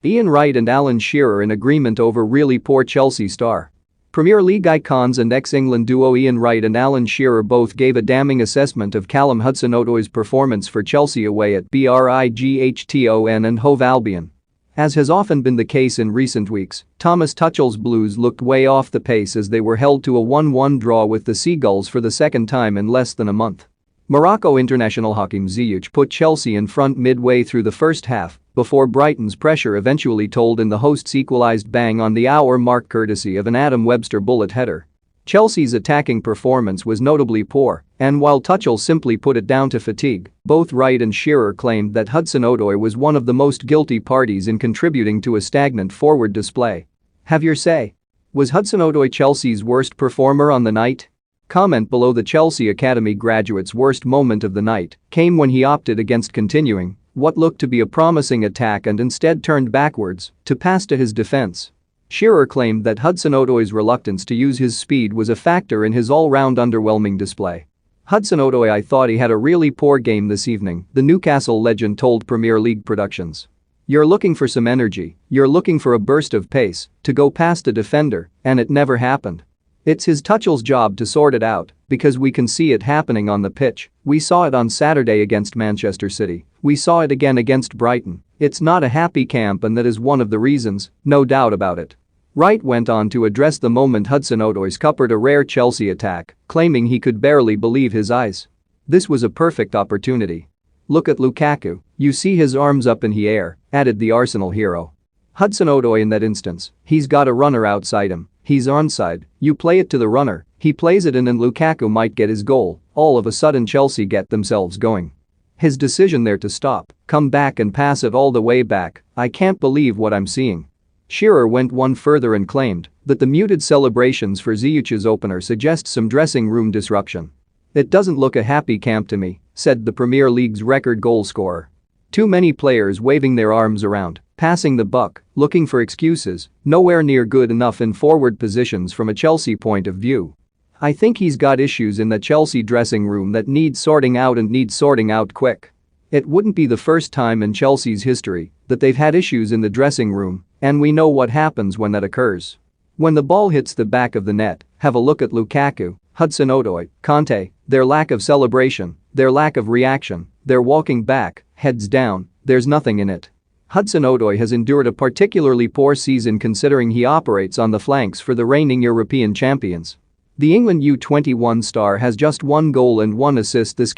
Wright and Alan Shearer in agreement over really poor Chelsea star. Premier League icons and ex-England duo Wright and Alan Shearer both gave a damning assessment of Callum Hudson-Odoi's performance for Chelsea away at Brighton and Hove Albion. As has often been the case in recent weeks, Thomas Tuchel's Blues looked way off the pace as they were held to a 1-1 draw with the Seagulls for the second time in less than a month. Morocco international Hakim Ziyech put Chelsea in front midway through the first half before Brighton's pressure eventually told in the hosts' equalised bang on the hour mark courtesy of an Adam Webster bullet header. Chelsea's attacking performance was notably poor, and while Tuchel simply put it down to fatigue, both Wright and Shearer claimed that Hudson-Odoi was one of the most guilty parties in contributing to a stagnant forward display. Have your say. Was Hudson-Odoi Chelsea's worst performer on the night? Comment below. The Chelsea Academy graduate's worst moment of the night came when he opted against continuing what looked to be a promising attack and instead turned backwards to pass to his defense. Shearer claimed that Hudson-Odoi's reluctance to use his speed was a factor in his all-round underwhelming display. Hudson-Odoi: "I thought he had a really poor game this evening," the Newcastle legend told Premier League Productions. "You're looking for some energy, you're looking for a burst of pace to go past a defender, and it never happened. It's his Tuchel's job to sort it out, because we can see it happening on the pitch. We saw it on Saturday against Manchester City. We saw it again against Brighton. It's not a happy camp, and that is one of the reasons, no doubt about it." Wright went on to address the moment Hudson-Odoi scuppered a rare Chelsea attack, claiming he could barely believe his eyes. "This was a perfect opportunity. Look at Lukaku, you see his arms up in the air," added the Arsenal hero. "Hudson-Odoi in that instance, he's got a runner outside him. He's onside, you play it to the runner, he plays it in and Lukaku might get his goal. All of a sudden Chelsea get themselves going. His decision there to stop, come back and pass it all the way back, I can't believe what I'm seeing." Shearer went one further and claimed that the muted celebrations for Ziyech's opener suggest some dressing room disruption. "It doesn't look a happy camp to me," said the Premier League's record goal scorer. "Too many players waving their arms around, passing the buck, looking for excuses, nowhere near good enough in forward positions from a Chelsea point of view. I think he's got issues in the Chelsea dressing room that need sorting out and need sorting out quick. It wouldn't be the first time in Chelsea's history that they've had issues in the dressing room, and we know what happens when that occurs. When the ball hits the back of the net, have a look at Lukaku, Hudson-Odoi, Conte, their lack of celebration, their lack of reaction, they're walking back, heads down, there's nothing in it." Hudson-Odoi has endured a particularly poor season considering he operates on the flanks for the reigning European champions. The England U21 star has just 1 goal and 1 assist this